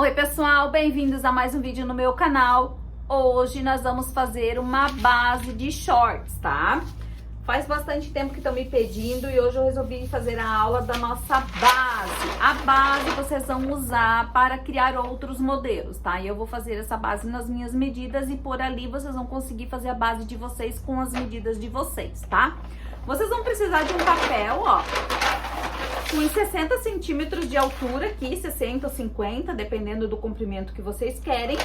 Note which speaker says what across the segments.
Speaker 1: Oi pessoal, bem-vindos a mais um vídeo no meu canal. Hoje nós vamos fazer uma base de shorts, tá? Faz bastante tempo que estão me pedindo e hoje eu resolvi fazer a aula da nossa base. A base vocês vão usar para criar outros modelos, tá? E eu vou fazer essa base nas minhas medidas e por ali vocês vão conseguir fazer a base de vocês com as medidas de vocês, tá? Vocês vão precisar de um papel, ó, com 60 centímetros de altura aqui, 60 ou 50, dependendo do comprimento que vocês querem.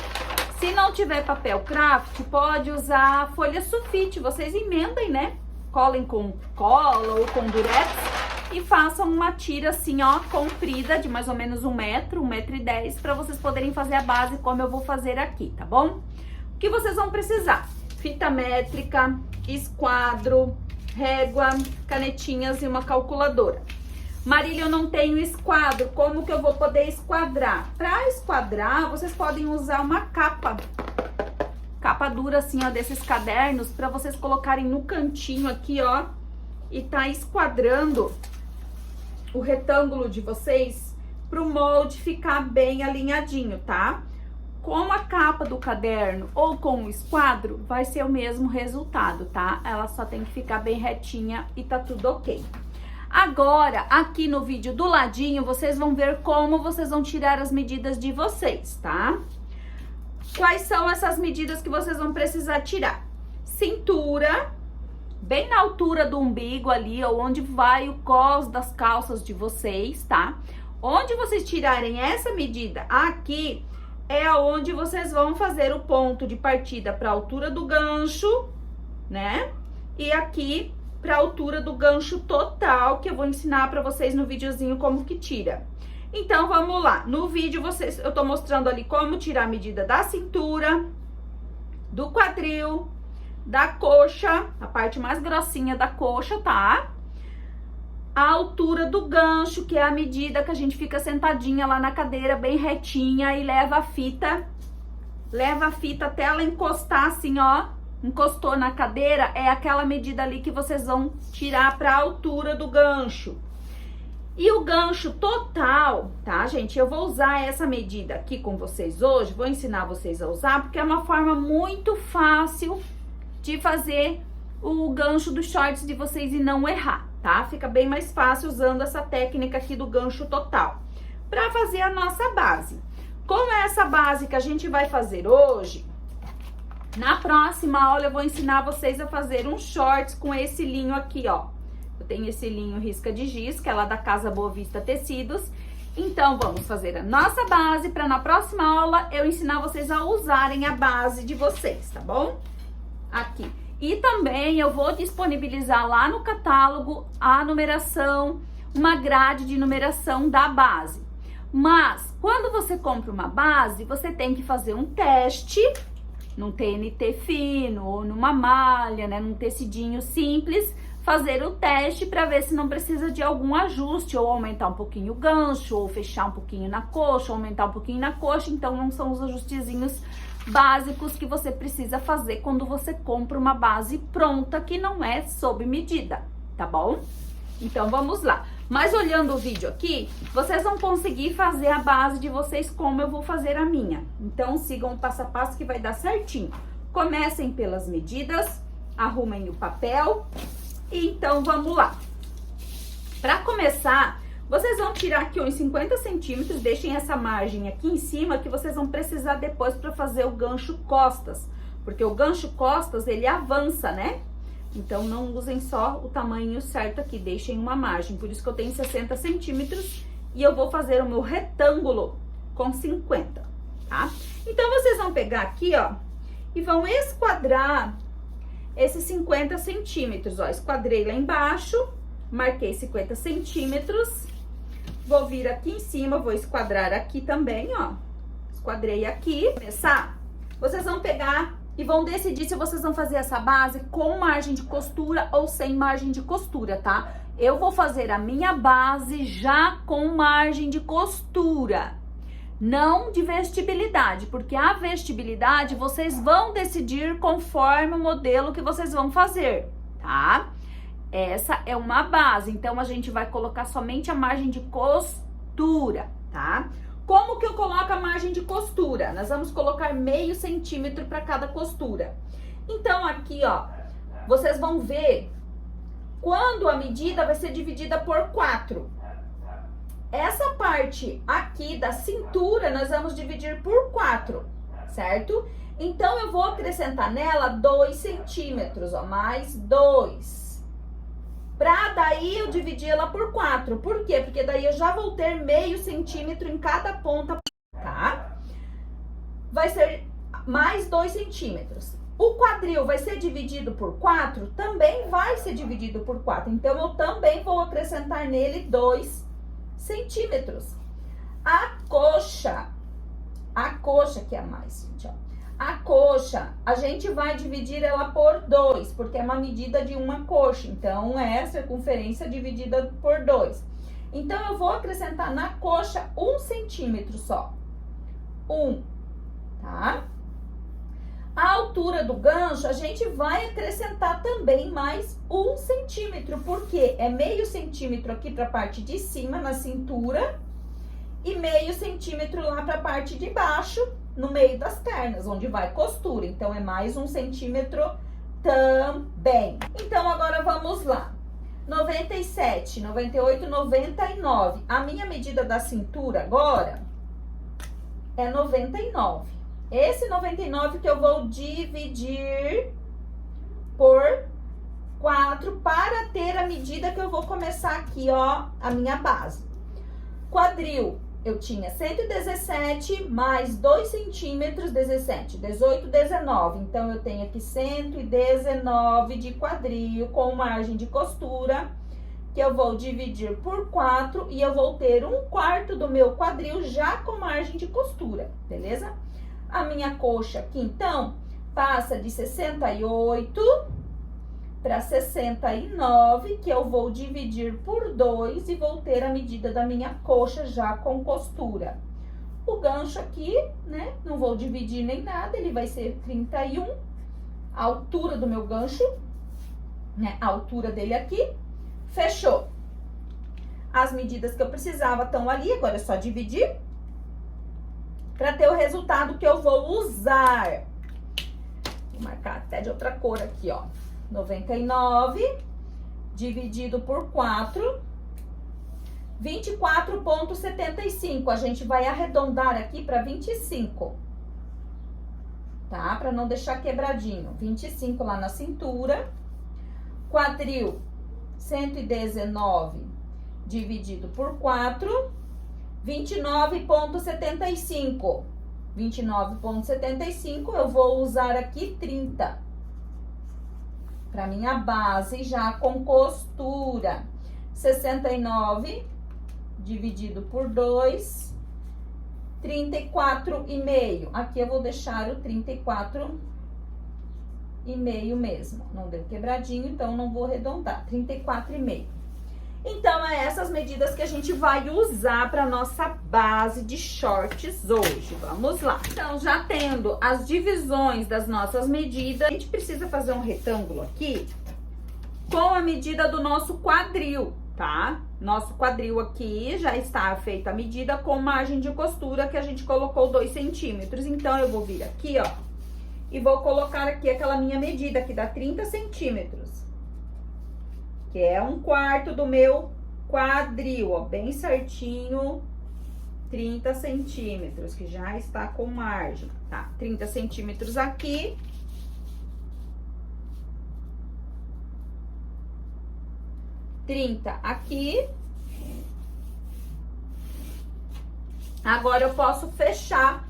Speaker 1: Se não tiver papel craft, pode usar folha sulfite, vocês emendem, né? Colem com cola ou com durex e façam uma tira assim, ó, comprida de mais ou menos 1 metro, 1,10 m, para vocês poderem fazer a base como eu vou fazer aqui, tá bom? O que vocês vão precisar? Fita métrica, esquadro, régua, canetinhas e uma calculadora. Marília, eu não tenho esquadro, como que eu vou poder esquadrar? Para esquadrar, vocês podem usar uma capa dura assim, ó, desses cadernos, para vocês colocarem no cantinho aqui, ó, e tá esquadrando o retângulo de vocês pro molde ficar bem alinhadinho, tá? Com a capa do caderno ou com o esquadro, vai ser o mesmo resultado, tá? Ela só tem que ficar bem retinha e tá tudo ok. Agora, aqui no vídeo do ladinho, vocês vão ver como vocês vão tirar as medidas de vocês, tá? Quais são essas medidas que vocês vão precisar tirar? Cintura, bem na altura do umbigo ali, ou onde vai o cós das calças de vocês, tá? Onde vocês tirarem essa medida aqui, é onde vocês vão fazer o ponto de partida para a altura do gancho, né? E aqui para a altura do gancho total, que eu vou ensinar para vocês no videozinho como que tira. Então, vamos lá. No vídeo, eu tô mostrando ali como tirar a medida da cintura, do quadril, da coxa, a parte mais grossinha da coxa, tá? A altura do gancho, que é a medida que a gente fica sentadinha lá na cadeira, bem retinha, e leva a fita até ela encostar assim, ó. Encostou na cadeira, é aquela medida ali que vocês vão tirar para a altura do gancho. E o gancho total, tá, gente? Eu vou usar essa medida aqui com vocês hoje, vou ensinar vocês a usar, porque é uma forma muito fácil de fazer o gancho dos shorts de vocês e não errar, tá? Fica bem mais fácil usando essa técnica aqui do gancho total. Para fazer a nossa base. Como é essa base que a gente vai fazer hoje, na próxima aula eu vou ensinar vocês a fazer um shorts com esse linho aqui, ó. Eu tenho esse linho risca de giz, que é lá da Casa Boa Vista Tecidos. Então, vamos fazer a nossa base para na próxima aula eu ensinar vocês a usarem a base de vocês, tá bom? Aqui. E também eu vou disponibilizar lá no catálogo a numeração, uma grade de numeração da base. Mas, quando você compra uma base, você tem que fazer um teste num TNT fino ou numa malha, né, num tecidinho simples, fazer o teste para ver se não precisa de algum ajuste, ou aumentar um pouquinho o gancho, ou fechar um pouquinho na coxa, ou aumentar um pouquinho na coxa. Então, não são os ajustezinhos básicos que você precisa fazer quando você compra uma base pronta, que não é sob medida, tá bom? Então, vamos lá. Mas olhando o vídeo aqui, vocês vão conseguir fazer a base de vocês como eu vou fazer a minha. Então, sigam o passo a passo que vai dar certinho. Comecem pelas medidas, arrumem o papel. Então, vamos lá. Para começar, vocês vão tirar aqui uns 50 centímetros, deixem essa margem aqui em cima, que vocês vão precisar depois para fazer o gancho costas. Porque o gancho costas, ele avança, né? Então, não usem só o tamanho certo aqui, deixem uma margem. Por isso que eu tenho 60 centímetros e eu vou fazer o meu retângulo com 50, tá? Então, vocês vão pegar aqui, ó, e vão esquadrar esses 50 centímetros, ó. Esquadrei lá embaixo, marquei 50 centímetros. Vou vir aqui em cima, vou esquadrar aqui também, ó. Esquadrei aqui. Começar, vocês vão pegar e vão decidir se vocês vão fazer essa base com margem de costura ou sem margem de costura, tá? Eu vou fazer a minha base já com margem de costura, não de vestibilidade, porque a vestibilidade vocês vão decidir conforme o modelo que vocês vão fazer, tá? Essa é uma base, então a gente vai colocar somente a margem de costura, tá? Como que eu coloco a margem costura, nós vamos colocar meio centímetro para cada costura. Então, aqui, ó, vocês vão ver quando a medida vai ser dividida por 4. Essa parte aqui da cintura, nós vamos dividir por 4, certo? Então, eu vou acrescentar nela 2 centímetros, ó, mais 2. Pra daí eu dividir ela por 4. Por quê? Porque daí eu já vou ter meio centímetro em cada ponta, tá? Vai ser mais 2 centímetros. O quadril vai ser dividido por 4? Também vai ser dividido por 4. Então, eu também vou acrescentar nele 2 centímetros. A coxa que é a mais, gente, ó. A coxa, a gente vai dividir ela por 2, porque é uma medida de uma coxa. Então, é a circunferência dividida por 2. Então, eu vou acrescentar na coxa 1 centímetro só. 1, tá? A altura do gancho, a gente vai acrescentar também mais 1 centímetro, porque é meio centímetro aqui para a parte de cima, na cintura, e meio centímetro lá para a parte de baixo, no meio das pernas, onde vai costura. Então, é mais 1 centímetro também. Então, agora vamos lá. 97, 98, 99. A minha medida da cintura agora é 99. Esse 99 que eu vou dividir por 4 para ter a medida que eu vou começar aqui, ó, a minha base. Quadril, eu tinha 117 mais 2 centímetros, 17, 18, 19. Então, eu tenho aqui 119 de quadril com margem de costura, que eu vou dividir por 4 e eu vou ter 1/4 do meu quadril já com margem de costura, beleza? A minha coxa aqui, então, passa de 68 para 69, que eu vou dividir por 2 e vou ter a medida da minha coxa já com costura. O gancho aqui, né, não vou dividir nem nada, ele vai ser 31, a altura do meu gancho, né, a altura dele aqui, fechou. As medidas que eu precisava estão ali, agora é só dividir para ter o resultado que eu vou usar. Vou marcar até de outra cor aqui, ó. 99 dividido por 4, 24,75. A gente vai arredondar aqui para 25, tá? Para não deixar quebradinho. 25 lá na cintura. Quadril, 119 dividido por 4, 29,75. 29,75, eu vou usar aqui 30. Para minha base já com costura. 69 dividido por 2, 34,5. Aqui eu vou deixar o 34,5 mesmo. Não deu quebradinho, então não vou arredondar. 34,5. Então, é essas medidas que a gente vai usar para nossa base de shorts hoje. Vamos lá. Então, já tendo as divisões das nossas medidas, a gente precisa fazer um retângulo aqui com a medida do nosso quadril, tá? Nosso quadril aqui já está feita a medida com margem de costura que a gente colocou 2 centímetros. Então, eu vou vir aqui, ó, e vou colocar aqui aquela minha medida que dá 30 centímetros. Que é 1/4 do meu quadril, ó, bem certinho, 30 centímetros, que já está com margem, tá? 30 centímetros aqui. Aqui. Agora, eu posso fechar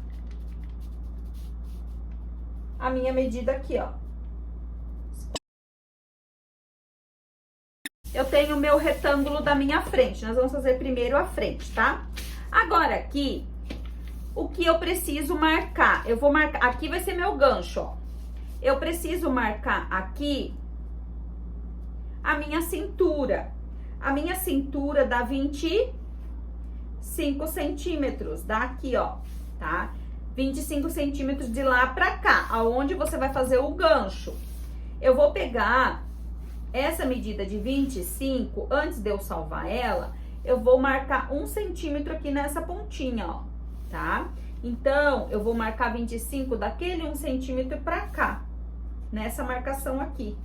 Speaker 1: a minha medida aqui, ó. Eu tenho o meu retângulo da minha frente. Nós vamos fazer primeiro a frente, tá? Agora, aqui, o que eu preciso marcar? Eu vou marcar... Aqui vai ser meu gancho, ó. Eu preciso marcar aqui a minha cintura. A minha cintura dá 25 centímetros. Dá aqui, ó, tá? 25 centímetros de lá pra cá, aonde você vai fazer o gancho. Eu vou pegar essa medida de 25, antes de eu salvar ela, eu vou marcar 1 centímetro aqui nessa pontinha, ó, tá? Então, eu vou marcar 25 daquele 1 centímetro pra cá, nessa marcação aqui,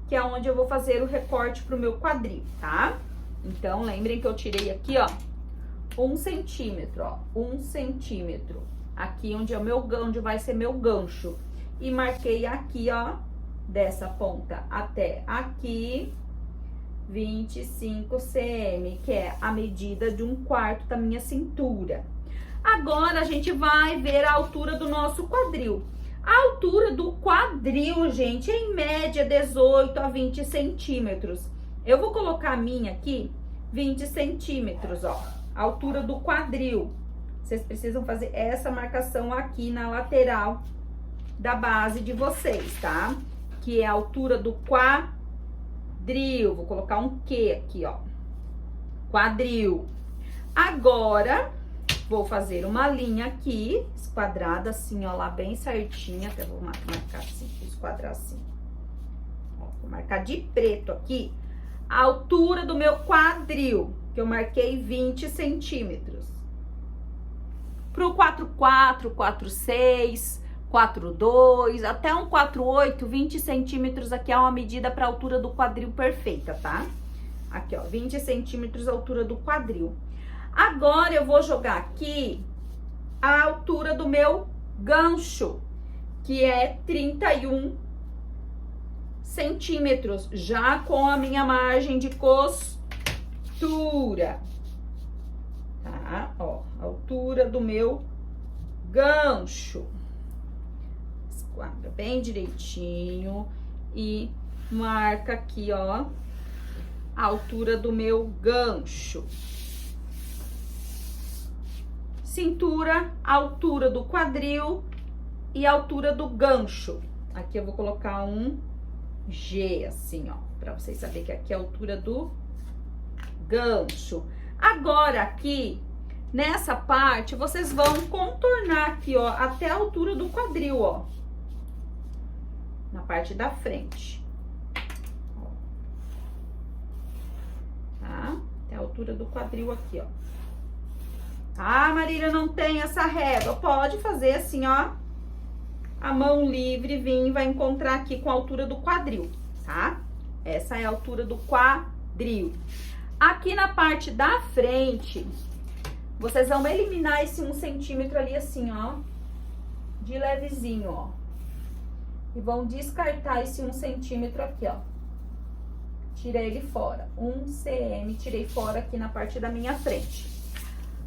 Speaker 1: que é onde eu vou fazer o recorte pro meu quadril, tá? Então, lembrem que eu tirei aqui, ó, 1 centímetro, ó, 1 centímetro, aqui onde é o meu, onde vai ser meu gancho. E marquei aqui, ó, dessa ponta até aqui, 25 cm, que é a medida de 1/4 da minha cintura. Agora, a gente vai ver a altura do nosso quadril. A altura do quadril, gente, é em média 18 a 20 centímetros. Eu vou colocar a minha aqui, 20 centímetros, ó, a altura do quadril. Vocês precisam fazer essa marcação aqui na lateral da base de vocês, tá? Que é a altura do quadril. Vou colocar um Q aqui, ó. Quadril. Agora, vou fazer uma linha aqui, esquadrada assim, ó, lá bem certinha. Até vou marcar assim, esquadrar assim. Ó, vou marcar de preto aqui a altura do meu quadril, que eu marquei 20 centímetros. Pro 4,4, 4,6, 4,2, até um 4,8, 20 centímetros aqui é uma medida para a altura do quadril perfeita, tá? Aqui, ó, 20 centímetros a altura do quadril. Agora, eu vou jogar aqui a altura do meu gancho, que é 31 centímetros, já com a minha margem de costura, tá? Ó, a altura do meu gancho. Esquadra bem direitinho e marca aqui, ó, a altura do meu gancho. Cintura, altura do quadril e altura do gancho. Aqui eu vou colocar um G, assim, ó, pra vocês saberem que aqui é a altura do gancho. Agora, aqui, nessa parte, vocês vão contornar aqui, ó, até a altura do quadril, ó. Na parte da frente. Ó. Tá? Até a altura do quadril aqui, ó. Ah, Marília, não tem essa régua. Pode fazer assim, ó. A mão livre, vir, vai encontrar aqui com a altura do quadril, tá? Essa é a altura do quadril. Aqui na parte da frente, vocês vão eliminar esse 1 centímetro ali assim, ó. De levezinho, ó. E vão descartar esse 1 centímetro aqui, ó. Tirei ele fora. 1 cm, tirei fora aqui na parte da minha frente.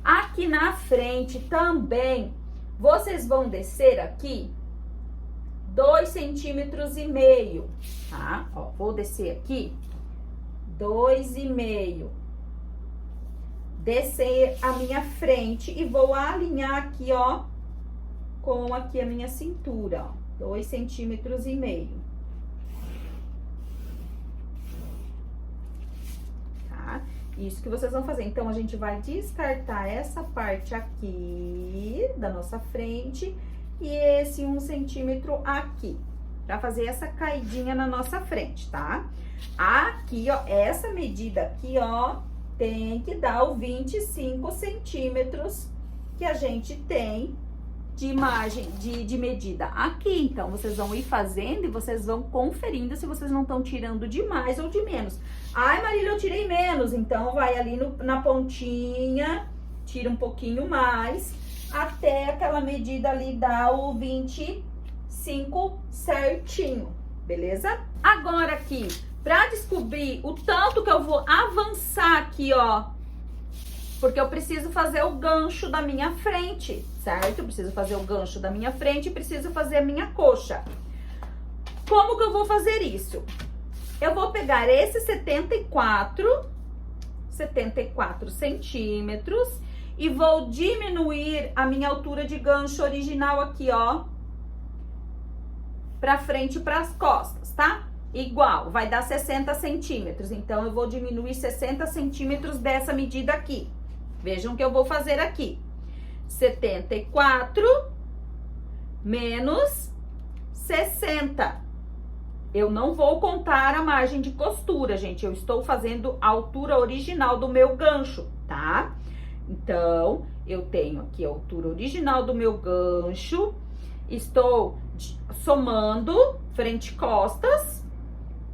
Speaker 1: Aqui na frente também, vocês vão descer aqui 2,5 centímetros, tá? Ó, vou descer aqui 2,5. Descer a minha frente e vou alinhar aqui, ó, com aqui a minha cintura, ó, 2,5 centímetros. Tá? Isso que vocês vão fazer. Então, a gente vai descartar essa parte aqui da nossa frente e esse 1 centímetro aqui, pra fazer essa caidinha na nossa frente, tá? Aqui, ó, essa medida aqui, ó, tem que dar o 25 centímetros que a gente tem de margem, de medida aqui. Então, vocês vão ir fazendo e vocês vão conferindo se vocês não estão tirando de mais ou de menos. Ai, Marília, eu tirei menos. Então, vai ali na pontinha, tira um pouquinho mais, até aquela medida ali dar o 25 certinho, beleza? Agora aqui, pra descobrir o tanto que eu vou avançar aqui, ó, porque eu preciso fazer o gancho da minha frente, certo? Eu preciso fazer o gancho da minha frente e preciso fazer a minha coxa. Como que eu vou fazer isso? Eu vou pegar esse 74 centímetros e vou diminuir a minha altura de gancho original aqui, ó, pra frente e pras costas, tá? Igual, vai dar 60 centímetros. Então, eu vou diminuir 60 centímetros dessa medida aqui. Vejam o que eu vou fazer aqui. 74 menos 60. Eu não vou contar a margem de costura, gente. Eu estou fazendo a altura original do meu gancho, tá? Então, Eu tenho aqui a altura original do meu gancho, estou somando frente e costas,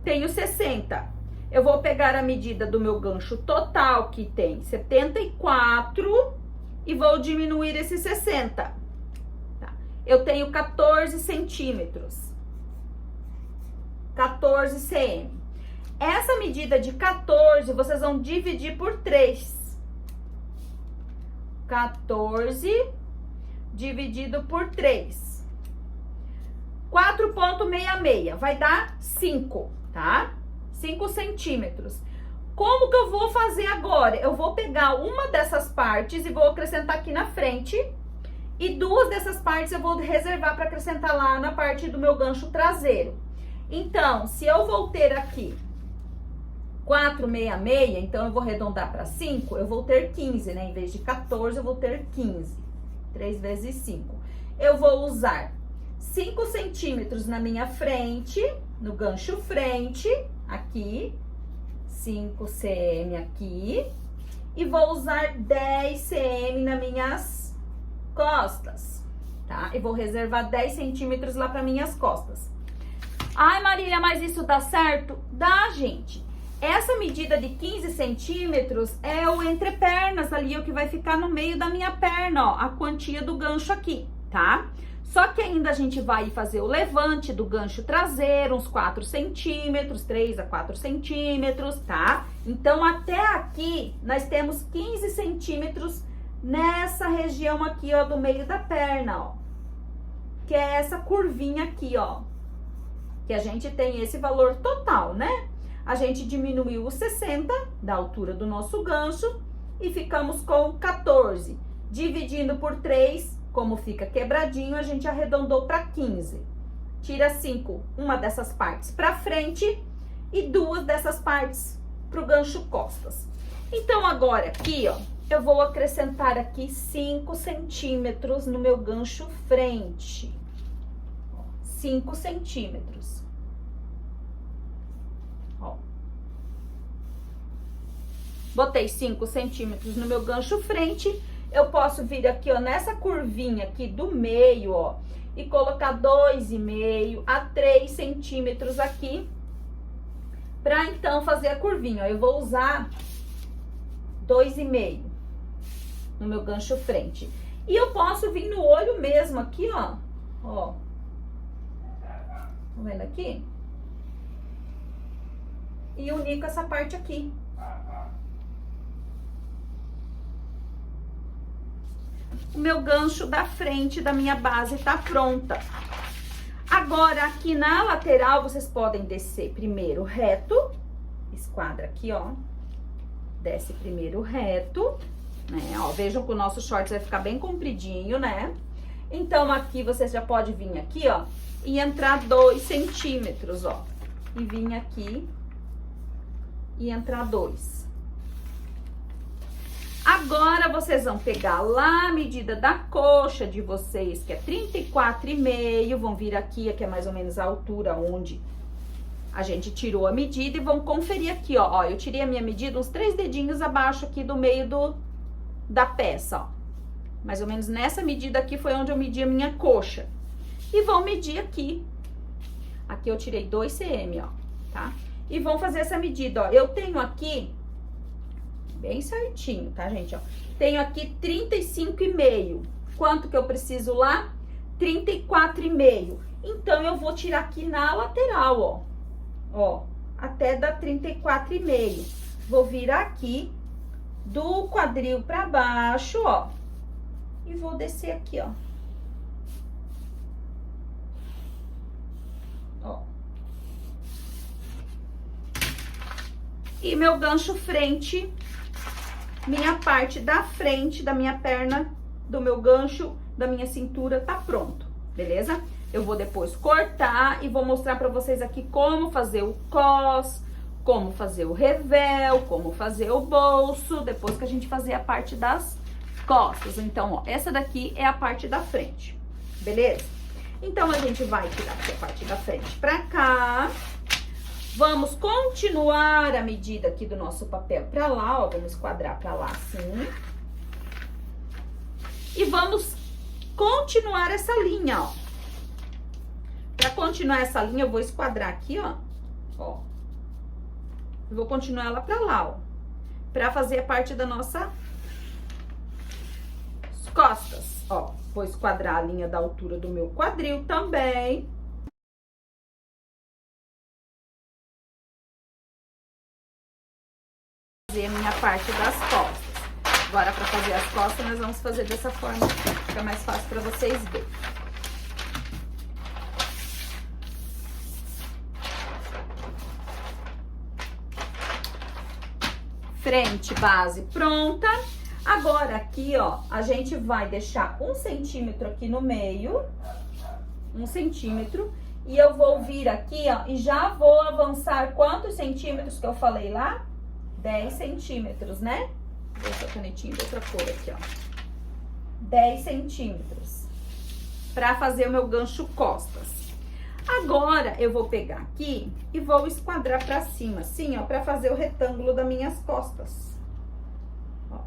Speaker 1: tenho 60. Eu vou pegar a medida do meu gancho total, que tem 74, e vou diminuir esse 60. Tá? Eu tenho 14 centímetros. 14 cm. Essa medida de 14, vocês vão dividir por 3. 14 dividido por 3. 4,66 vai dar 5, tá? 5 centímetros. Como que eu vou fazer agora? Eu vou pegar uma dessas partes e vou acrescentar aqui na frente. E duas dessas partes eu vou reservar para acrescentar lá na parte do meu gancho traseiro. Então, se eu vou ter aqui 4,66, então eu vou arredondar para 5, eu vou ter 15, né? Em vez de 14, eu vou ter 15. 3 vezes 5. Eu vou usar 5 centímetros na minha frente, no gancho frente, aqui. 5 cm aqui. E vou usar 10 cm nas minhas costas, tá? E vou reservar 10 centímetros lá para minhas costas. Ai, Marília, mas isso dá certo? Dá, gente. Essa medida de 15 centímetros é o entrepernas ali, o que vai ficar no meio da minha perna, ó, a quantia do gancho aqui, tá? Só que ainda a gente vai fazer o levante do gancho traseiro, uns 4 centímetros, 3 a 4 centímetros, tá? Então, até aqui, nós temos 15 centímetros nessa região aqui, ó, do meio da perna, ó. Que é essa curvinha aqui, ó. Que a gente tem esse valor total, né? A gente diminuiu os 60 da altura do nosso gancho e ficamos com 14. Dividindo por 3, como fica quebradinho, a gente arredondou para 15. Tira 5, uma dessas partes para frente e duas dessas partes para o gancho costas. Então, agora aqui, ó, eu vou acrescentar aqui 5 centímetros no meu gancho frente. 5 centímetros. Ó. Botei 5 centímetros no meu gancho frente. Eu posso vir aqui, ó, nessa curvinha aqui do meio, ó, e colocar 2,5 a 3 centímetros aqui, pra então fazer a curvinha, ó. Eu vou usar 2,5 no meu gancho frente. E eu posso vir no olho mesmo aqui, ó, ó. Tá vendo aqui? E unir com essa parte aqui. O meu gancho da frente da minha base tá pronta. Agora, aqui na lateral, vocês podem descer primeiro reto. Esquadra aqui, ó. Desce primeiro reto, né? Ó, vejam que o nosso short vai ficar bem compridinho, né? Então, aqui, vocês já podem vir aqui, ó, e entrar 2 centímetros, ó. E vir aqui e entrar 2. Agora, vocês vão pegar lá a medida da coxa de vocês, que é 34,5, vão vir aqui, que é mais ou menos a altura onde a gente tirou a medida, e vão conferir aqui, ó. Ó, eu tirei a minha medida uns 3 dedinhos abaixo aqui do meio da peça, ó. Mais ou menos nessa medida aqui foi onde eu medi a minha coxa. E vão medir aqui. Aqui eu tirei 2 cm, ó, tá? E vão fazer essa medida, ó. Eu tenho aqui bem certinho, tá, gente? Ó, tenho aqui 35,5. Quanto que eu preciso lá? 34,5. Então, eu vou tirar aqui na lateral, ó. Ó, até dar 34,5. Vou virar aqui do quadril pra baixo, ó. E vou descer aqui, ó. Ó. E meu gancho frente, minha parte da frente da minha perna, do meu gancho, da minha cintura, tá pronto, beleza? Eu vou depois cortar e vou mostrar pra vocês aqui como fazer o cos, como fazer o revel, como fazer o bolso, depois que a gente fazer a parte das costas. Então, ó, essa daqui é a parte da frente, beleza? Então, a gente vai tirar essa parte da frente pra cá. Vamos continuar a medida aqui do nosso papel pra lá, ó. Vamos quadrar pra lá assim. E vamos continuar essa linha, ó. Pra continuar essa linha, eu vou esquadrar aqui, ó. Ó. Eu vou continuar ela pra lá, ó. Pra fazer a parte da nossa costas, ó. Vou esquadrar a linha da altura do meu quadril também. Fazer a minha parte das costas. Agora, pra fazer as costas, nós vamos fazer dessa forma aqui. Fica mais fácil pra vocês verem. Frente, base pronta. Agora, aqui, ó, a gente vai deixar 1 centímetro aqui no meio. 1 centímetro. E eu vou vir aqui, ó, e já vou avançar quantos centímetros que eu falei lá? 10 centímetros, né? Vou deixar a canetinha de outra cor aqui, ó. 10 centímetros. Pra fazer o meu gancho costas. Agora, eu vou pegar aqui e vou esquadrar pra cima, assim, ó, pra fazer o retângulo das minhas costas. Ó.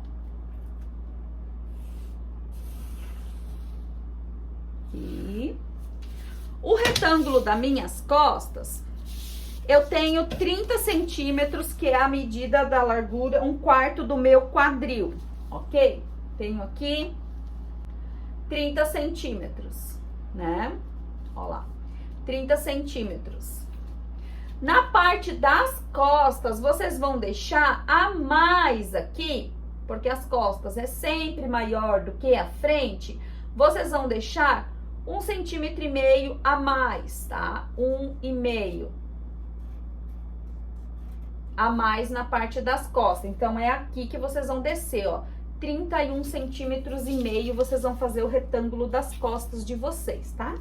Speaker 1: Aqui. O retângulo das minhas costas, eu tenho 30 centímetros, que é a medida da largura, 1/4 do meu quadril, ok? Tenho aqui 30 centímetros, né? Ó lá. 30 centímetros. Na parte das costas, vocês vão deixar a mais aqui, porque as costas é sempre maior do que a frente. Vocês vão deixar 1,5 centímetro a mais, tá? 1,5 a mais na parte das costas. Então, é aqui que vocês vão descer, ó. 31,5 centímetros vocês vão fazer o retângulo das costas de vocês, tá?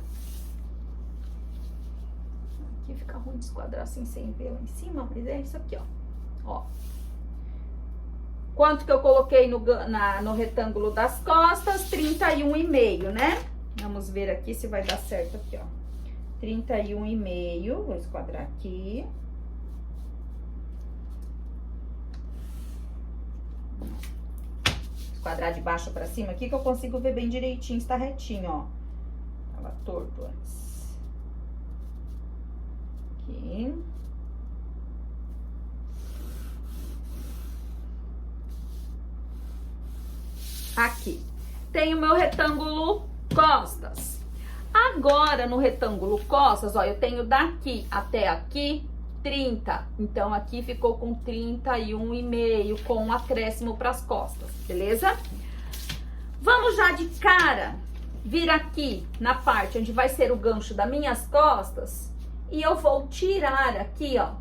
Speaker 1: Aqui fica ruim de esquadrar assim sem ver lá em cima, mas é isso aqui, ó. Ó. Quanto que eu coloquei no retângulo das costas? 31,5, né? Vamos ver aqui se vai dar certo aqui, ó. 31,5, vou esquadrar aqui. Esquadrar de baixo pra cima aqui, que eu consigo ver bem direitinho, está retinho, ó. Tava torto antes. Aqui. Aqui. Tem o meu retângulo costas. Agora, no retângulo costas, ó, eu tenho daqui até aqui 30. Então, aqui ficou com 31,5, com um acréscimo para as costas, beleza? Vamos já de cara vir aqui na parte onde vai ser o gancho das minhas costas. E eu vou tirar aqui, ó,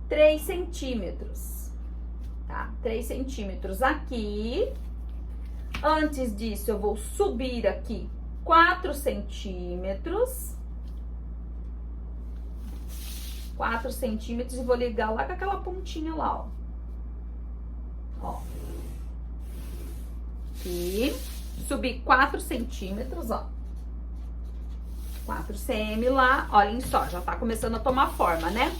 Speaker 1: 3 centímetros, tá? 3 centímetros aqui. Antes disso, eu vou subir aqui 4 centímetros. 4 centímetros e vou ligar lá com aquela pontinha lá, ó. Ó. Aqui. Subir 4 centímetros, ó. 4 cm lá, olhem só, já tá começando a tomar forma, né?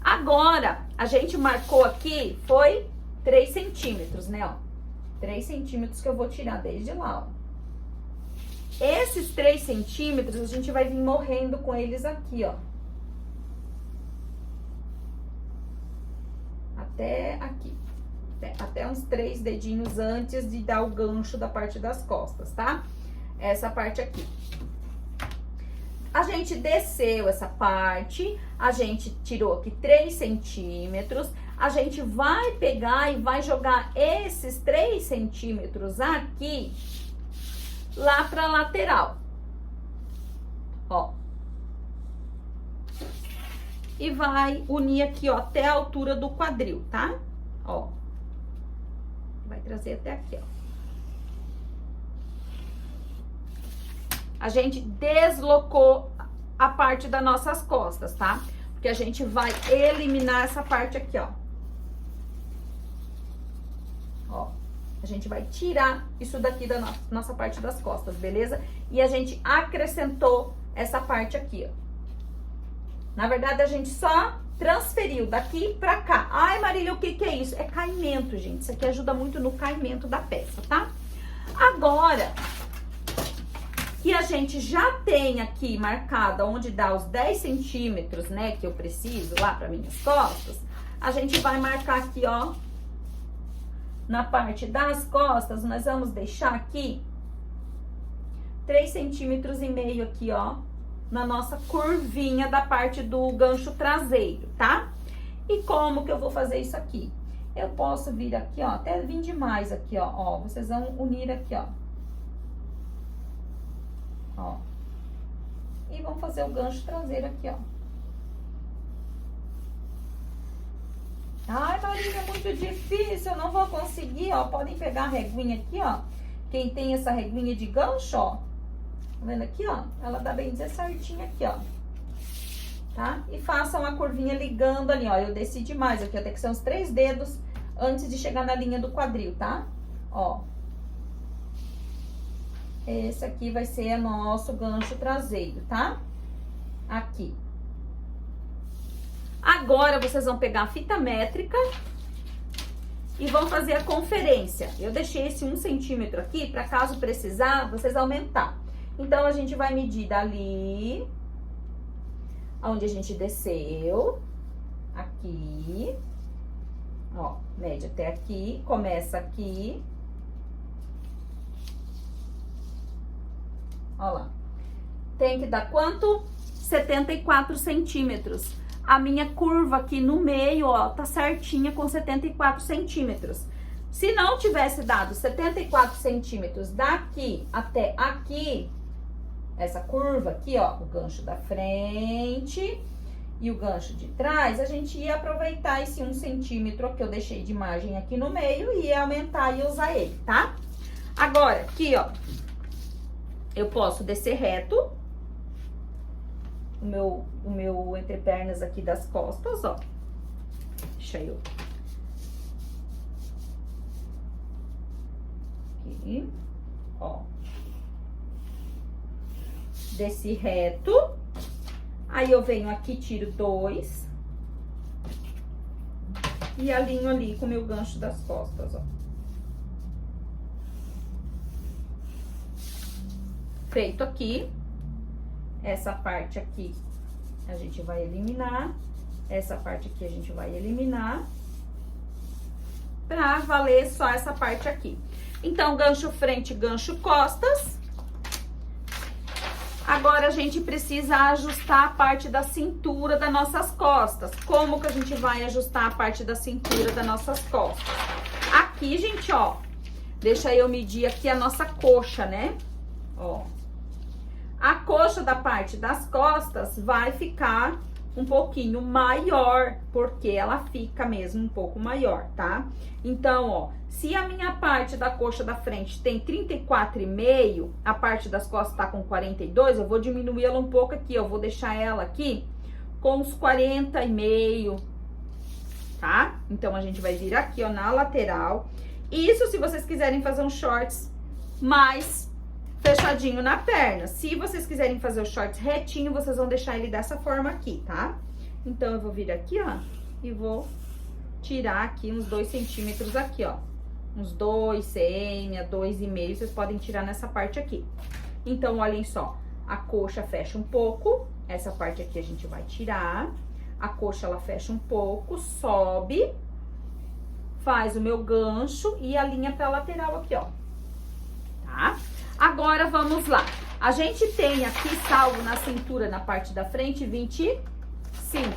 Speaker 1: Agora, a gente marcou aqui, foi 3 centímetros, né, ó. 3 centímetros que eu vou tirar desde lá, ó. Esses 3 centímetros, a gente vai vir morrendo com eles aqui, ó. Até aqui. Até uns 3 dedinhos antes de dar o gancho da parte das costas, tá? Essa parte aqui. A gente desceu essa parte, a gente tirou aqui 3 centímetros, a gente vai pegar e vai jogar esses 3 centímetros aqui, lá pra lateral, ó. E vai unir aqui, ó, até a altura do quadril, tá? Ó. Vai trazer até aqui, ó. A gente deslocou a parte das nossas costas, tá? Porque a gente vai eliminar essa parte aqui, ó. Ó, a gente vai tirar isso daqui da nossa parte das costas, beleza? E a gente acrescentou essa parte aqui, ó. Na verdade, a gente só transferiu daqui pra cá. Ai, Marília, o que que é isso? É caimento, gente. Isso aqui ajuda muito no caimento da peça, tá? Agora que a gente já tem aqui marcado onde dá os 10 centímetros, né, que eu preciso lá para minhas costas, a gente vai marcar aqui, ó, na parte das costas, nós vamos deixar aqui 3,5 centímetros aqui, ó, na nossa curvinha da parte do gancho traseiro, tá? E como que eu vou fazer isso aqui? Eu posso vir aqui, ó, até vir demais aqui, ó, vocês vão unir aqui, ó. Ó. E vamos fazer o gancho traseiro aqui, ó. Ai, Maria, é muito difícil, eu não vou conseguir, ó. Podem pegar a reguinha aqui, ó. Quem tem essa reguinha de gancho, ó. Tá vendo aqui, ó? Ela dá bem certinho aqui, ó. Tá? E façam a curvinha ligando ali, ó. Eu desci demais aqui, ó. Tem que ser uns 3 dedos antes de chegar na linha do quadril, tá? Ó. Esse aqui vai ser o nosso gancho traseiro, tá? Aqui. Agora, vocês vão pegar a fita métrica e vão fazer a conferência. Eu deixei esse 1 centímetro aqui, para caso precisar, vocês aumentar. Então, a gente vai medir dali, onde a gente desceu, aqui, ó, mede até aqui, começa aqui. Ó lá. Tem que dar quanto? 74 centímetros. A minha curva aqui no meio, ó, tá certinha com 74 centímetros. Se não tivesse dado 74 centímetros daqui até aqui, essa curva aqui, ó, o gancho da frente e o gancho de trás, a gente ia aproveitar esse 1 centímetro que eu deixei de margem aqui no meio e ia aumentar e usar ele, tá? Agora, aqui, ó, eu posso descer reto o meu entrepernas aqui das costas, ó. Deixa eu... Aqui, ó. Desci reto. Aí, eu venho aqui, tiro 2. E alinho ali com o meu gancho das costas, ó. Feito aqui. Essa parte aqui a gente vai eliminar. Essa parte aqui a gente vai eliminar. Pra valer só essa parte aqui. Então, gancho frente, gancho costas. Agora, a gente precisa ajustar a parte da cintura das nossas costas. Como que a gente vai ajustar a parte da cintura das nossas costas? Aqui, gente, ó. Deixa eu medir aqui a nossa coxa, né? Ó. A coxa da parte das costas vai ficar um pouquinho maior, porque ela fica mesmo um pouco maior, tá? Então, ó, se a minha parte da coxa da frente tem 34,5, a parte das costas tá com 42, eu vou diminuir ela um pouco aqui, eu vou deixar ela aqui com uns 40,5, tá? Então, a gente vai vir aqui, ó, na lateral. Isso se vocês quiserem fazer um shorts mais fechadinho na perna. Se vocês quiserem fazer o shorts retinho, vocês vão deixar ele dessa forma aqui, tá? Então, eu vou vir aqui, ó, e vou tirar aqui uns 2 centímetros aqui, ó. Uns 2 cm, 2,5, vocês podem tirar nessa parte aqui. Então, olhem só, a coxa fecha um pouco, essa parte aqui a gente vai tirar. A coxa, ela fecha um pouco, sobe, faz o meu gancho e alinha pra lateral aqui, ó. Tá? Agora, vamos lá. A gente tem aqui salvo na cintura, na parte da frente, 25.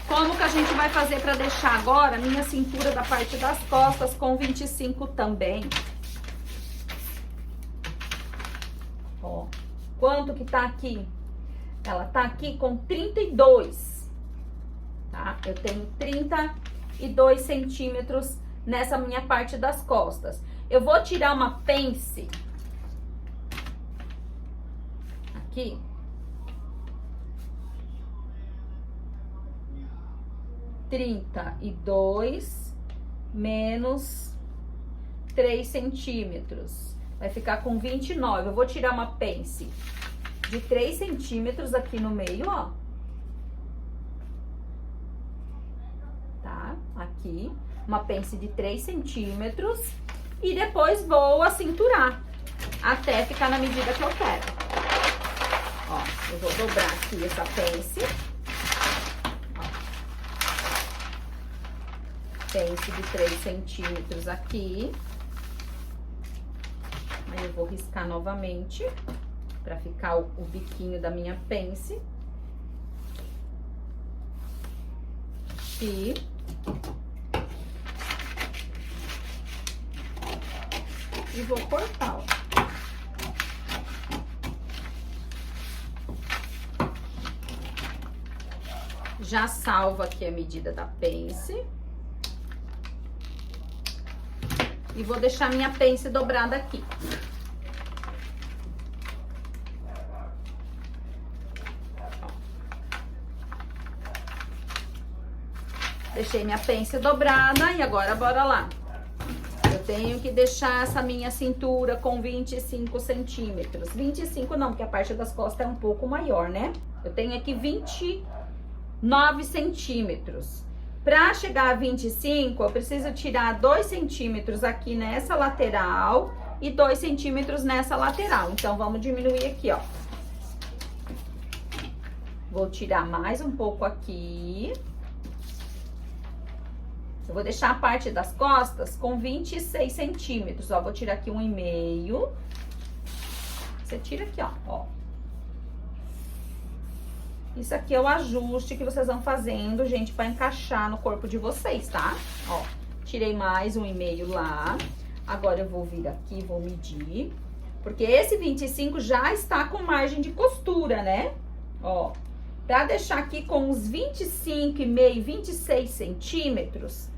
Speaker 1: Como que a gente vai fazer para deixar agora a minha cintura da parte das costas com 25 também? Ó, quanto que tá aqui? Ela tá aqui com 32, tá? Eu tenho 32 centímetros nessa minha parte das costas. Eu vou tirar uma pence aqui. (32 menos 3 centímetros. Vai ficar com 29. Eu vou tirar uma pence de 3 centímetros aqui no meio, ó. Tá? Aqui. Uma pence de 3 centímetros. E depois vou acinturar até ficar na medida que eu quero. Ó, eu vou dobrar aqui essa pence. Pence de 3 centímetros aqui. Aí eu vou riscar novamente pra ficar o biquinho da minha pence. Aqui. E vou cortar, ó. Já salvo aqui a medida da pence. E vou deixar minha pence dobrada aqui. Deixei minha pence dobrada e agora bora lá. Eu tenho que deixar essa minha cintura com 25 centímetros. 25 não, porque a parte das costas é um pouco maior, né? Eu tenho aqui 29 centímetros. Pra chegar a 25, eu preciso tirar 2 centímetros aqui nessa lateral e 2 centímetros nessa lateral. Então, vamos diminuir aqui, ó. Vou tirar mais um pouco aqui. Eu vou deixar a parte das costas com 26 centímetros, ó. Vou tirar aqui 1,5. Você tira aqui, ó. Isso aqui é o ajuste que vocês vão fazendo, gente, pra encaixar no corpo de vocês, tá? Ó, tirei mais 1,5 lá. Agora eu vou vir aqui, vou medir. Porque esse 25 já está com margem de costura, né? Ó, pra deixar aqui com uns 25,5, 26 centímetros,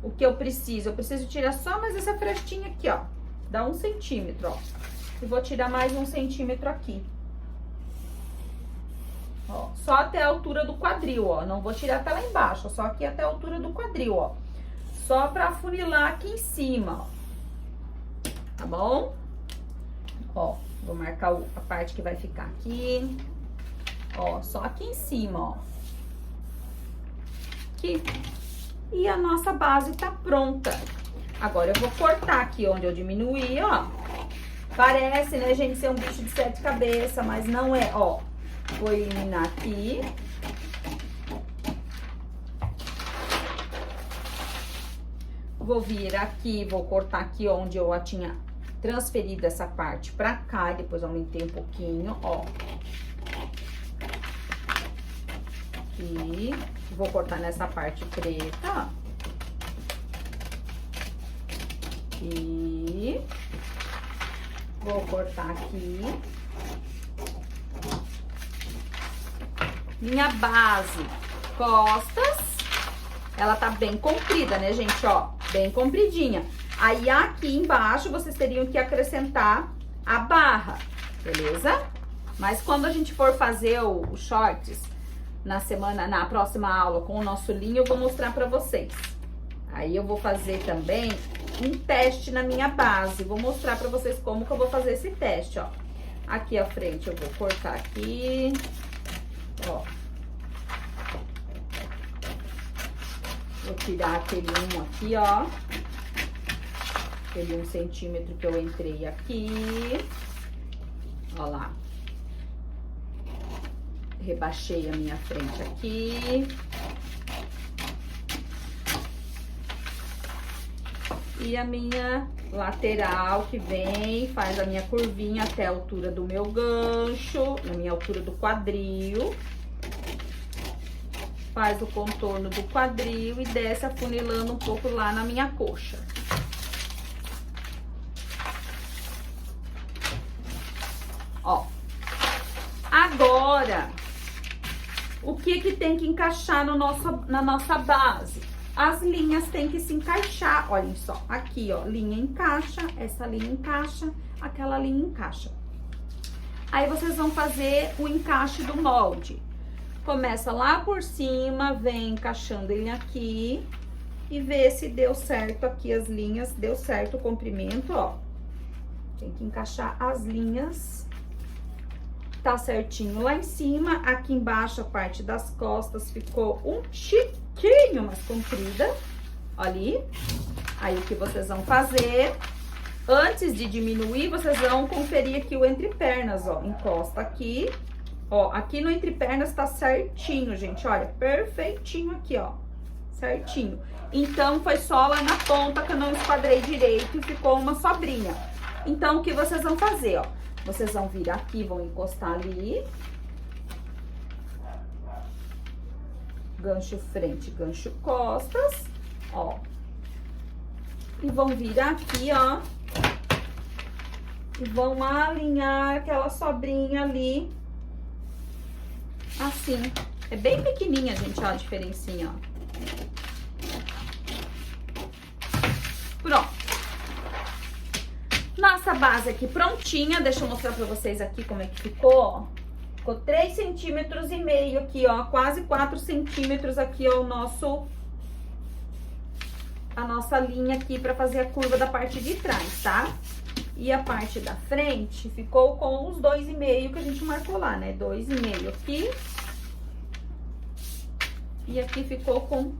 Speaker 1: o que eu preciso? Eu preciso tirar só mais essa frestinha aqui, ó. Dá 1 centímetro, ó. E vou tirar mais 1 centímetro aqui. Ó, só até a altura do quadril, ó. Não vou tirar até lá embaixo, só aqui até a altura do quadril, ó. Só pra afunilar aqui em cima, ó. Tá bom? Ó, vou marcar a parte que vai ficar aqui. Ó, só aqui em cima, ó. Aqui. E a nossa base tá pronta. Agora eu vou cortar aqui onde eu diminuí, ó. Parece, né, gente, ser um bicho de 7 cabeças, mas não é, ó. Vou eliminar aqui. Vou vir aqui, vou cortar aqui onde eu tinha transferido essa parte pra cá. E depois aumentei um pouquinho, ó. Aqui. Vou cortar nessa parte preta, ó. Aqui. Vou cortar aqui. Minha base costas, ela tá bem comprida, né, gente, ó, bem compridinha. Aí, aqui embaixo, vocês teriam que acrescentar a barra, beleza? Mas quando a gente for fazer o shorts na próxima aula com o nosso linho, eu vou mostrar pra vocês. Aí, eu vou fazer também um teste na minha base, vou mostrar pra vocês como que eu vou fazer esse teste, ó. Aqui à frente, eu vou cortar aqui. Ó, vou tirar aquele 1 aqui, ó. Aquele 1 centímetro que eu entrei aqui. Ó lá. Rebaixei a minha frente aqui. E a minha lateral que vem, faz a minha curvinha até a altura do meu gancho, na minha altura do quadril. Faz o contorno do quadril e desce afunilando um pouco lá na minha coxa. Ó. Agora, o que tem que encaixar no na nossa base? As linhas têm que se encaixar, olhem só, aqui, ó, linha encaixa, essa linha encaixa, aquela linha encaixa. Aí, vocês vão fazer o encaixe do molde. Começa lá por cima, vem encaixando ele aqui e vê se deu certo aqui as linhas, deu certo o comprimento, ó. Tem que encaixar as linhas, tá certinho lá em cima, aqui embaixo a parte das costas ficou um tiquinho mais comprida, ali. Aí, o que vocês vão fazer, antes de diminuir, vocês vão conferir aqui o entrepernas, ó. Encosta aqui, ó. Aqui no entrepernas tá certinho, gente, olha, perfeitinho aqui, ó. Certinho. Então, foi só lá na ponta que eu não esquadrei direito e ficou uma sobrinha. Então, o que vocês vão fazer, ó? Vocês vão vir aqui, vão encostar ali. Gancho frente, gancho costas, ó. E vão vir aqui, ó. E vão alinhar aquela sobrinha ali. Assim. É bem pequenininha, gente, ó, a diferencinha, ó. Pronto. Nossa base aqui prontinha. Deixa eu mostrar pra vocês aqui como é que ficou, ó. Ficou 3,5 centímetros aqui, ó. Quase 4 centímetros aqui, ó, a nossa linha aqui pra fazer a curva da parte de trás, tá? E a parte da frente ficou com os 2,5 que a gente marcou lá, né? 2,5 aqui. E aqui ficou com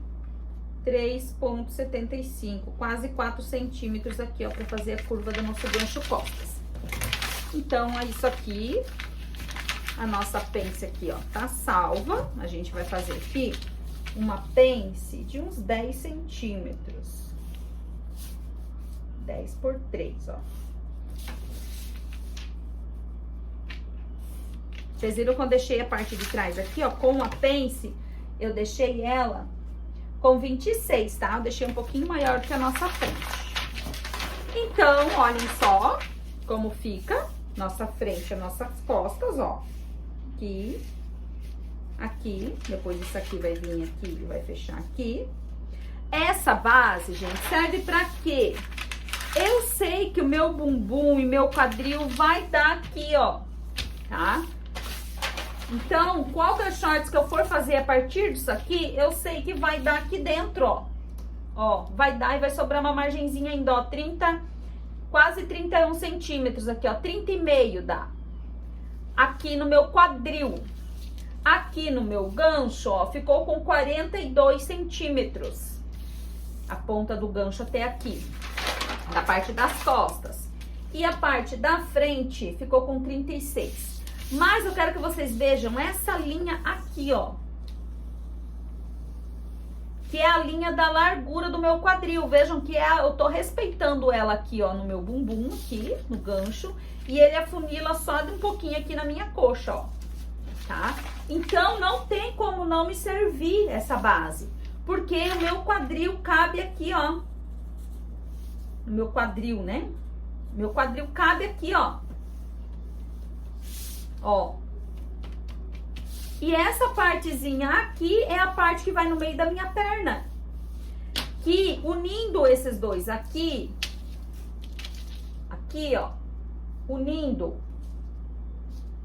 Speaker 1: 3,75, quase 4 centímetros aqui, ó, pra fazer a curva do nosso gancho costas. Então, é isso aqui. A nossa pence aqui, ó, tá salva. A gente vai fazer aqui uma pence de uns 10 centímetros. 10 por 3, ó. Vocês viram quando eu deixei a parte de trás aqui, ó, com a pence, eu deixei ela com 26, tá? Eu deixei um pouquinho maior do que a nossa frente. Então, olhem só como fica nossa frente e nossas costas, ó. Aqui, aqui, depois isso aqui vai vir aqui e vai fechar aqui. Essa base, gente, serve pra quê? Eu sei que o meu bumbum e meu quadril vai dar aqui, ó, tá? Então, qualquer shorts que eu for fazer a partir disso aqui, eu sei que vai dar aqui dentro, ó. Ó, vai dar e vai sobrar uma margenzinha ainda, ó, 30, quase 31 centímetros aqui, ó, 30,5 dá. Aqui no meu quadril. Aqui no meu gancho, ó, ficou com 42 centímetros. A ponta do gancho até aqui, da parte das costas. E a parte da frente ficou com 36. Mas eu quero que vocês vejam essa linha aqui, ó. Que é a linha da largura do meu quadril. Vejam que eu tô respeitando ela aqui, ó, no meu bumbum, aqui, no gancho. E ele afunila só de um pouquinho aqui na minha coxa, ó. Tá? Então, não tem como não me servir essa base. Porque o meu quadril cabe aqui, ó. No meu quadril, né? Meu quadril cabe aqui, ó. Ó. E essa partezinha aqui é a parte que vai no meio da minha perna. Que, unindo esses dois aqui, ó, unindo.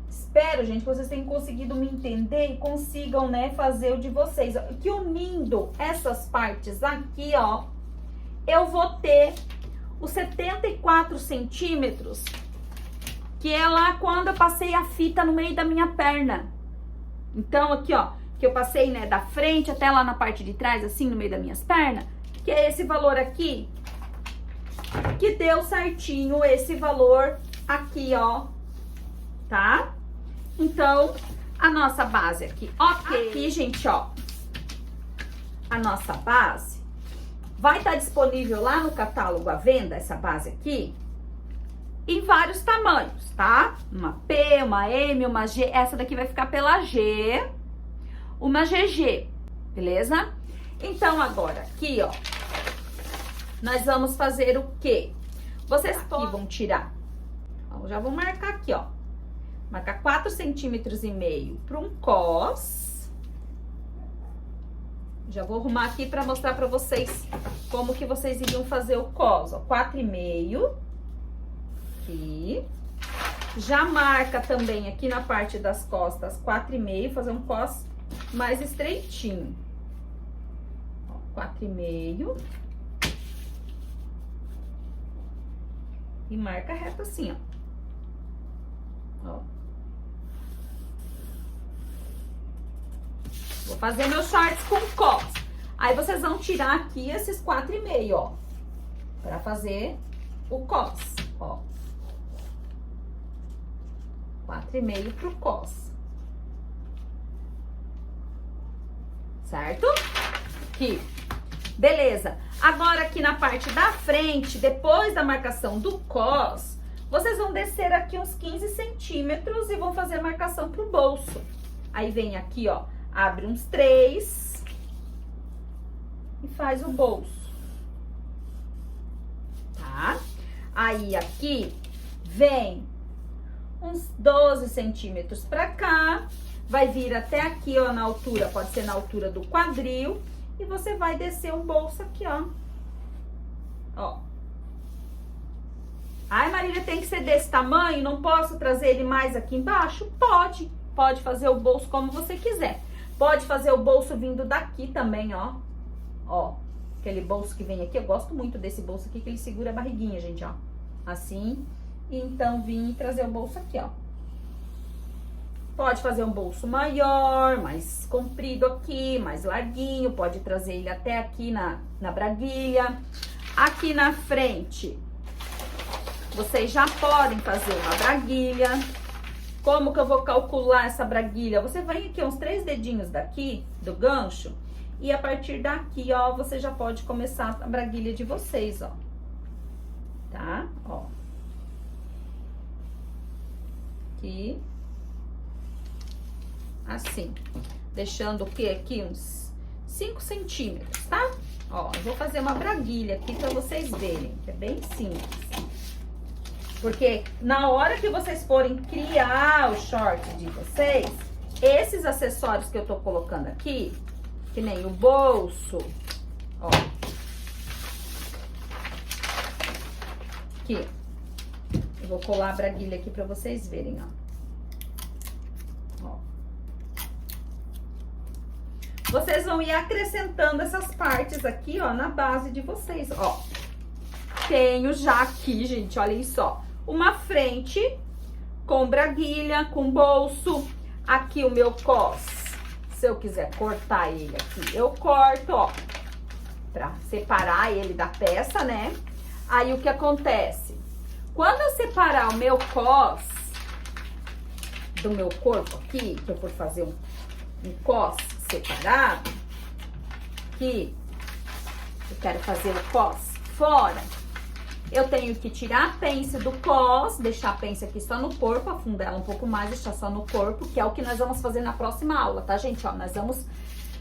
Speaker 1: Espero, gente, que vocês tenham conseguido me entender e consigam, né, fazer o de vocês. Que unindo essas partes aqui, ó, eu vou ter os 74 centímetros, que é lá quando eu passei a fita no meio da minha perna. Então, aqui, ó, que eu passei, né, da frente até lá na parte de trás, assim, no meio das minhas pernas, que é esse valor aqui, que deu certinho esse valor aqui, ó, tá? Então, a nossa base aqui, ok. Aqui, gente, ó, a nossa base vai estar disponível lá no catálogo à venda, essa base aqui, em vários tamanhos, tá? Uma P, uma M, uma G, essa daqui vai ficar pela G, uma GG, beleza? Então, agora, aqui, ó, nós vamos fazer o quê? Vocês aqui vão tirar, ó, já vou marcar aqui, ó, marcar 4,5 centímetros para um cos. Já vou arrumar aqui para mostrar para vocês como que vocês iriam fazer o cos, ó, 4,5 aqui. Já marca também aqui na parte das costas 4,5, fazer um cos mais estreitinho. Ó, 4,5. E marca reto assim, ó. Ó. Vou fazer meus shorts com cos. Aí, vocês vão tirar aqui esses 4,5, ó. Pra fazer o cos, ó. 4,5 pro cos. Certo? Aqui. Beleza. Agora, aqui na parte da frente, depois da marcação do cos, vocês vão descer aqui uns 15 centímetros e vão fazer a marcação pro bolso. Aí, vem aqui, ó, abre uns 3 e faz o bolso. Tá? Aí, aqui, vem uns 12 centímetros pra cá, vai vir até aqui, ó, na altura, pode ser na altura do quadril, e você vai descer o bolso aqui, ó. Ó. Ai, Marília, tem que ser desse tamanho? Não posso trazer ele mais aqui embaixo? Pode. Pode fazer o bolso como você quiser. Pode fazer o bolso vindo daqui também, ó. Ó. Aquele bolso que vem aqui, eu gosto muito desse bolso aqui, que ele segura a barriguinha, gente, ó. Assim. Então, vim trazer o bolso aqui, ó. Pode fazer um bolso maior, mais comprido aqui, mais larguinho. Pode trazer ele até aqui na braguilha. Aqui na frente, vocês já podem fazer uma braguilha. Como que eu vou calcular essa braguilha? Você vem aqui uns 3 dedinhos daqui, do gancho. E a partir daqui, ó, você já pode começar a braguilha de vocês, ó. Tá? Ó. Aqui. Assim. Deixando o quê? Aqui uns 5 centímetros, tá? Ó, eu vou fazer uma braguilha aqui pra vocês verem, que é bem simples. Porque na hora que vocês forem criar o short de vocês, esses acessórios que eu tô colocando aqui, que nem o bolso, ó. Aqui. Eu vou colar a braguilha aqui pra vocês verem, ó. Vocês vão ir acrescentando essas partes aqui, ó, na base de vocês, ó. Tenho já aqui, gente, olhem só, uma frente com braguilha, com bolso. Aqui o meu cos, se eu quiser cortar ele aqui, eu corto, ó, pra separar ele da peça, né? Aí, o que acontece? Quando eu separar o meu cos do meu corpo aqui, que eu for fazer um cos separado, que eu quero fazer o cos fora, eu tenho que tirar a pence do cos, deixar a pence aqui só no corpo, afundar ela um pouco mais, deixar só no corpo, que é o que nós vamos fazer na próxima aula, tá, gente? Ó, nós vamos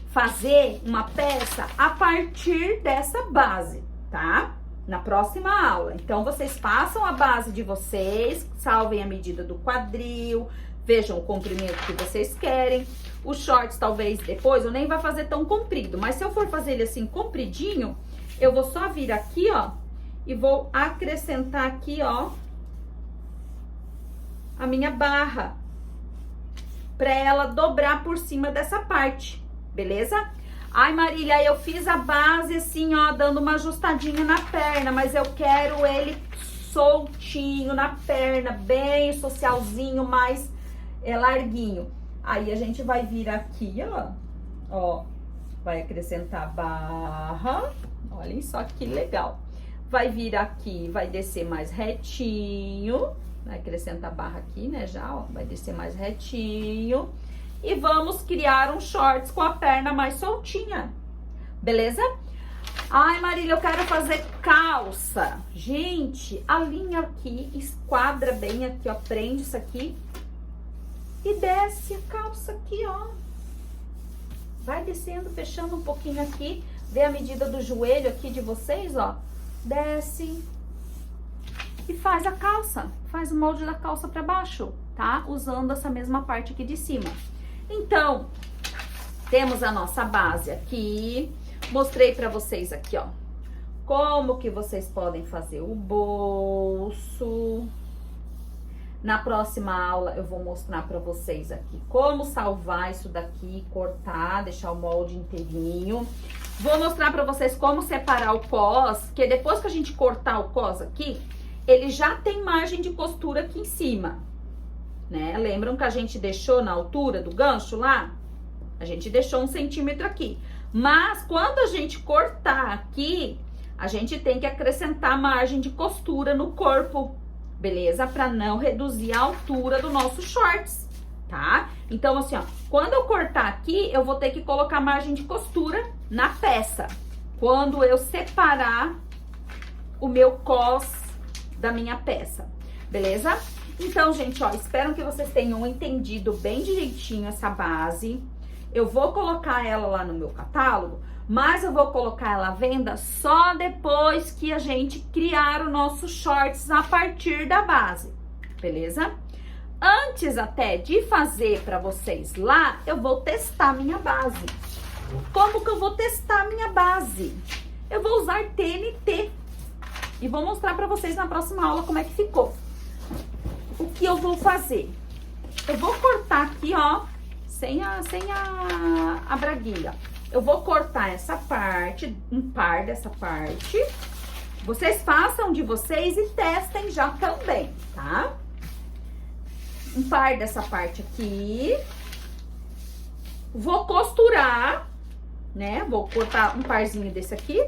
Speaker 1: fazer uma peça a partir dessa base, tá? Na próxima aula. Então, vocês façam a base de vocês, salvem a medida do quadril, vejam o comprimento que vocês querem. Os shorts, talvez, depois, eu nem vou fazer tão comprido. Mas se eu for fazer ele assim, compridinho, eu vou só vir aqui, ó. E vou acrescentar aqui, ó. A minha barra. Pra ela dobrar por cima dessa parte. Beleza? Ai, Marília, eu fiz a base assim, ó, dando uma ajustadinha na perna. Mas eu quero ele soltinho na perna. Bem socialzinho, mais larguinho. Aí, a gente vai vir aqui, ó, vai acrescentar a barra, olhem só que legal. Vai vir aqui, vai descer mais retinho, vai acrescentar a barra aqui, né, já, ó, vai descer mais retinho. E vamos criar um shorts com a perna mais soltinha, beleza? Ai, Marília, eu quero fazer calça. Gente, a linha aqui, esquadra bem aqui, ó, prende isso aqui. E desce a calça aqui, ó. Vai descendo, fechando um pouquinho aqui. Vê a medida do joelho aqui de vocês, ó. Desce. E faz a calça. Faz o molde da calça pra baixo, tá? Usando essa mesma parte aqui de cima. Então, temos a nossa base aqui. Mostrei pra vocês aqui, ó. Como que vocês podem fazer o bolso. Na próxima aula, eu vou mostrar pra vocês aqui como salvar isso daqui, cortar, deixar o molde inteirinho. Vou mostrar pra vocês como separar o cos, porque depois que a gente cortar o cos aqui, ele já tem margem de costura aqui em cima, né? Lembram que a gente deixou na altura do gancho lá? A gente deixou 1 centímetro aqui. Mas, quando a gente cortar aqui, a gente tem que acrescentar margem de costura no corpo, beleza? Pra não reduzir a altura do nosso shorts, tá? Então, assim, ó, quando eu cortar aqui, eu vou ter que colocar margem de costura na peça. Quando eu separar o meu cos da minha peça, beleza? Então, gente, ó, espero que vocês tenham entendido bem direitinho essa base. Eu vou colocar ela lá no meu catálogo, mas eu vou colocar ela à venda só depois que a gente criar o nosso shorts a partir da base, beleza? Antes até de fazer para vocês lá, eu vou testar minha base. Como que eu vou testar minha base? Eu vou usar TNT e vou mostrar para vocês na próxima aula como é que ficou. O que eu vou fazer? Eu vou cortar aqui, ó, sem a braguilha. Eu vou cortar essa parte, um par dessa parte. Vocês façam de vocês e testem já também, tá? Um par dessa parte aqui. Vou costurar, né? Vou cortar um parzinho desse aqui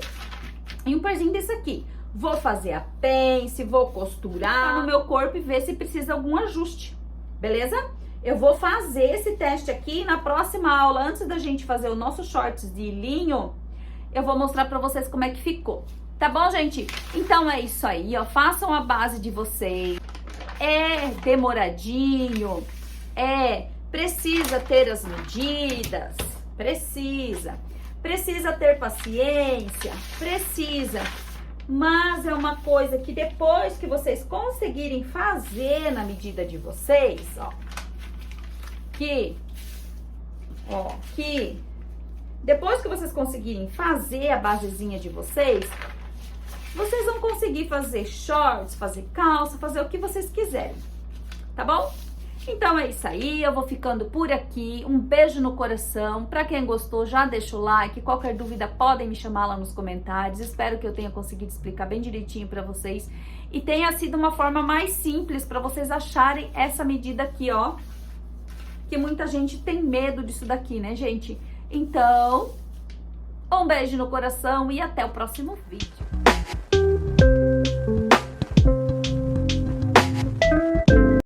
Speaker 1: e um parzinho desse aqui. Vou fazer a pence, vou costurar no meu corpo e ver se precisa algum ajuste, beleza? Eu vou fazer esse teste aqui na próxima aula, antes da gente fazer o nosso shorts de linho, eu vou mostrar pra vocês como é que ficou. Tá bom, gente? Então é isso aí, ó, façam a base de vocês. É demoradinho, precisa ter as medidas, precisa ter paciência, mas é uma coisa que depois que vocês conseguirem fazer na medida de vocês, ó, que depois que vocês conseguirem fazer a basezinha de vocês, vocês vão conseguir fazer shorts, fazer calça, fazer o que vocês quiserem, tá bom? Então é isso aí, eu vou ficando por aqui, um beijo no coração, pra quem gostou já deixa o like, qualquer dúvida podem me chamar lá nos comentários, espero que eu tenha conseguido explicar bem direitinho pra vocês e tenha sido uma forma mais simples pra vocês acharem essa medida aqui, ó, que muita gente tem medo disso daqui, né, gente? Então, um beijo no coração e até o próximo vídeo.